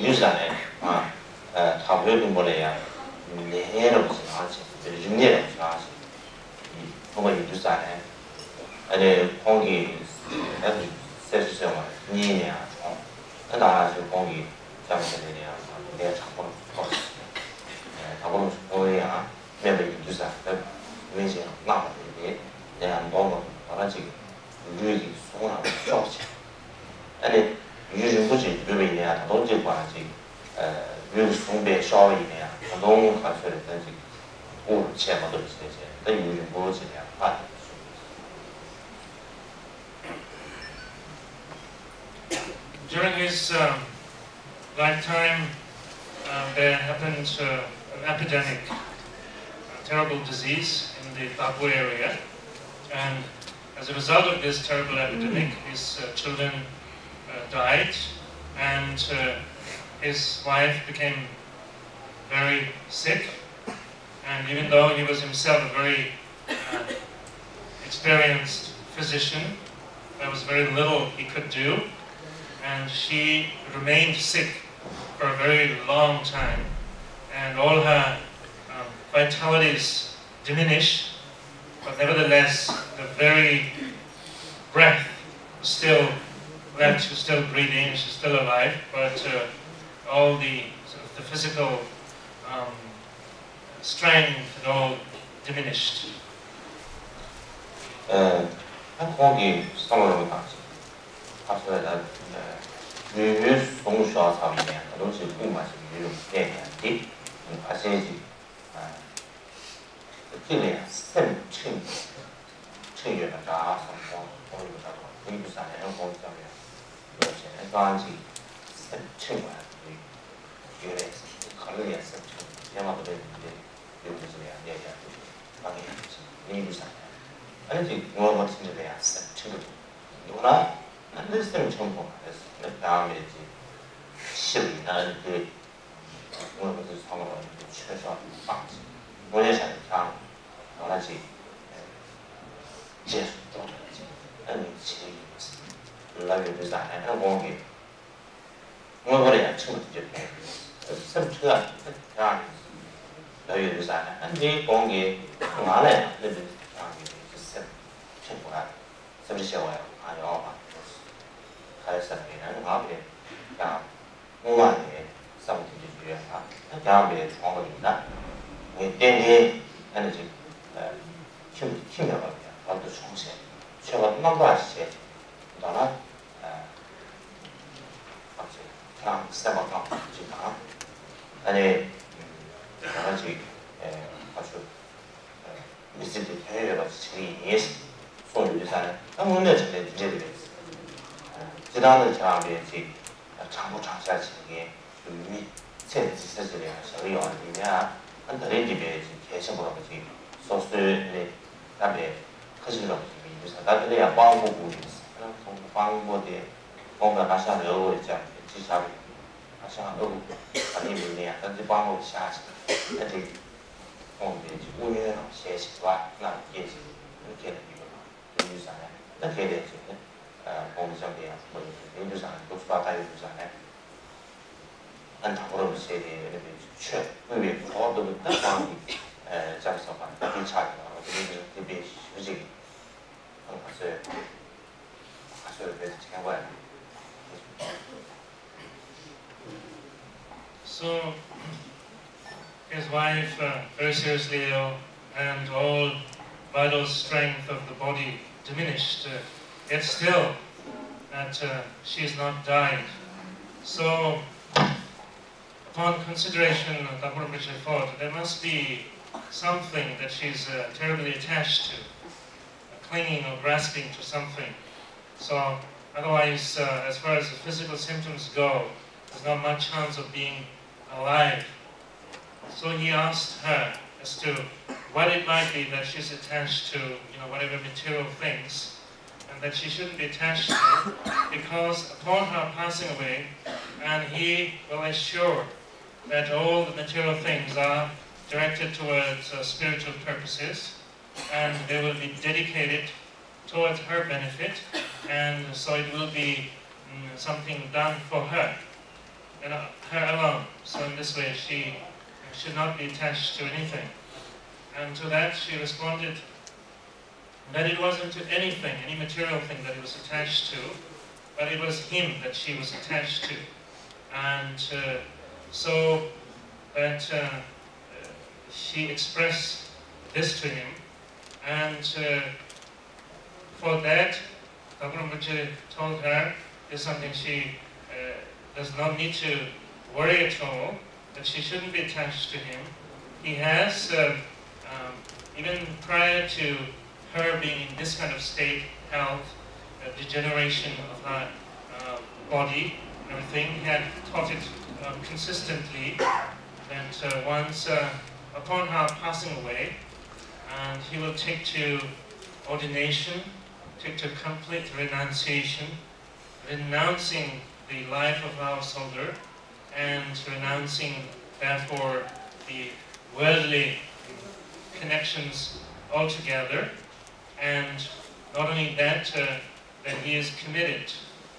유산에 타블을 몰래야 내로 지나지 중계로 지나지 정말 유산에 아니 공기 아주 세수성을 니냐 좀 나라서 공기 장면이야 내가 자꾸 자꾸 보여야 매번 유산 왠지 나한테 내가 뭔가 말하지 유익이 소원하고 좋지 아니 유익 굳이 유익이야 돈지 관지 유익 송배 샤워이냐 너무 가서를 던지 오 제마도 있어요 또 유익 뭐지냐 아 During his lifetime, there happened an epidemic, a terrible disease in the Papua area, and as a result of this terrible epidemic, his children died, and his wife became very sick, and even though he was himself a very experienced physician, there was very little he could do, and she remained sick for a very long time, and all her vitalities diminished, but nevertheless the very breath was still left, she was still breathing, she's still alive, but all the sort of the physical strength had all diminished. 거기 상으로 가서 유유 송수와 사위냐 그것이 궁금하시 유유 내야지 아세지 그게 샘층 층이라 다 성공 거기다 공부산에 공부장에 그것이 해가지 샘층과 유래 가능해 샘층 야마도 이제 유무지야 내야 방에 공부산 아니지 뭐 같은 데야 샘층도 누구나 안데스템 정보 그래서 다음에 이제 10이나 그 오늘 그 상으로 최소 빵지 뭐냐면 다 원하지 제수 또지 아니 지금 라이브 디자인 공기 뭐거래야 친구들 이제 샘트가 다 라이브 디자인 아니 공기 안에 근데 샘 친구가 샘이 셔와요 아니요 사람이는 앞에 그냥 공간에 싸움들이 중요하다. 다음에 정원이나 땡땡 에너지 힘이라고 합니다. 아무도 총세 최고 넘버하시지. 그다음에 그냥 스텝업랑 지나 아니 같이 아주 미스디 대회가 지금 손유산은 너무나 잘 되게 지난해 저한테 장부 장사하시는 게 이미 세대지세들이야 저희 어디냐 한 달에 집에 계셔보라고 지금 소스에 답에 커지려고 지금 이제 다들이야 광고고 있어요. 광고에 뭔가 마찬가지 여러 있죠. 지사비 마찬가지 여러 아니 뭐냐 단지 광고下去 근데 오늘 우연히写习惯那也是이렇게 이거 유산에 이렇게 되죠. 공부장이야 뭐 인도상 독수가다 인도상에 안타고로 세대 이렇게 최 왜 거도 딱히 잡서가 딱히 차이가 어떻게 되게 휴지 가서 그래서 제가 봐요. So his wife very seriously ill and all vital strength of the body diminished. Yet still, that she has not died. So, upon consideration, Gampopa thought there must be something that she's terribly attached to, clinging or grasping to something. So, otherwise, as far as the physical symptoms go, there's not much chance of being alive. So he asked her as to what it might be that she's attached to, whatever material things, and that she shouldn't be attached to, because upon her passing away, and he will assure that all the material things are directed towards spiritual purposes, and they will be dedicated towards her benefit, and so it will be something done for her. and her alone. So in this way, she should not be attached to anything. And to that, she responded that it wasn't anything, any material thing that it was attached to, but it was him that she was attached to. And so that she expressed this to him, and for that, Karmapa told her is something she does not need to worry at all, that she shouldn't be attached to him. He has, even prior to her being in this kind of state, health, degeneration of her body, and everything, he had taught it consistently that once upon her passing away, and he will take to ordination, take to complete renunciation, renouncing the life of a householder, and renouncing, therefore, the worldly connections altogether. And not only that, that he is committed,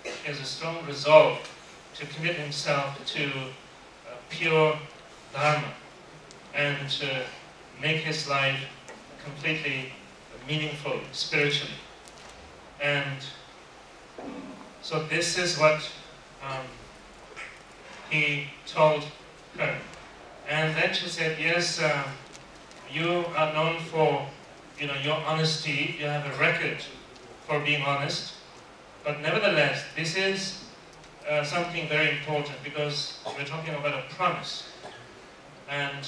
he has a strong resolve to commit himself to pure Dharma and make his life completely meaningful spiritually. And so this is what he told her. And then she said, yes, you are known for your honesty, you have a record for being honest, but nevertheless, this is something very important, because we're talking about a promise, and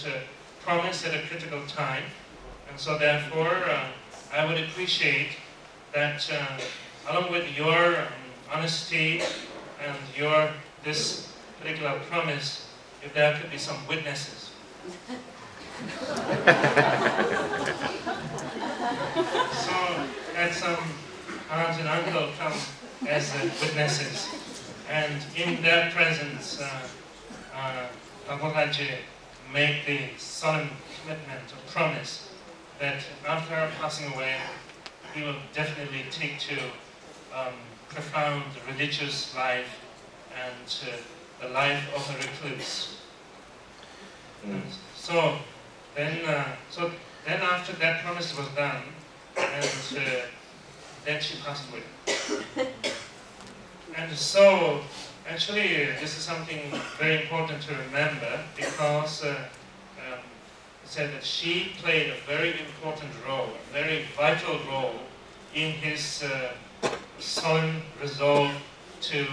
promise at a critical time, and so therefore I would appreciate that along with your honesty and this particular promise, if there could be some witnesses. So had some aunt and uncle come as witnesses, and in their presence, Gampopa made the solemn commitment or promise that after her passing away, he will definitely take to profound religious life and the life of a recluse. And so then after that promise was done, and then she passed away. And so, actually, this is something very important to remember, because it said that she played a very important role, a very vital role in his solemn resolve to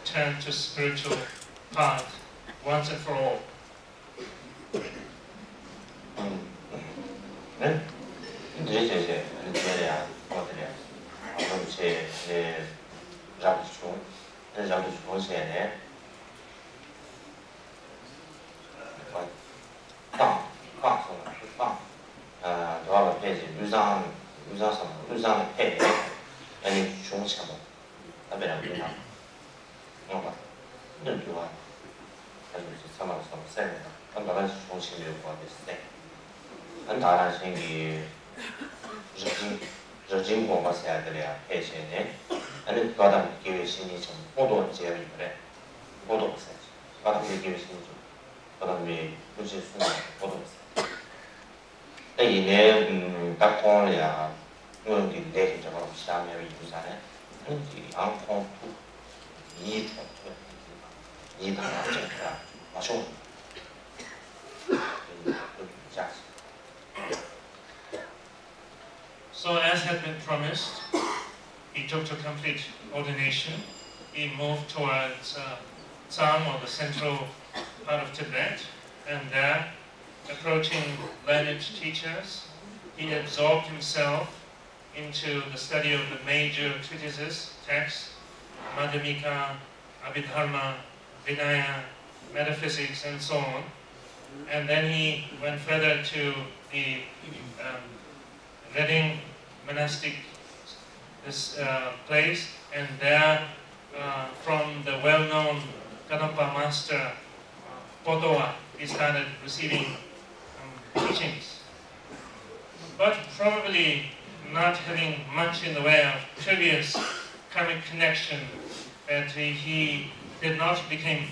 turn to spiritual path once and for all. So as had been promised, he took to complete ordination. He moved towards Tsang, or the central part of Tibet, and there, approaching learned teachers, he absorbed himself into the study of the major treatises, texts, Madhyamika, Abhidharma, Vinaya, metaphysics, and so on. And then he went further to the Reading monastic place, and there, from the well-known Karmapa master Potowa, he started receiving teachings. But probably not having much in the way of previous karmic connection, that he did not become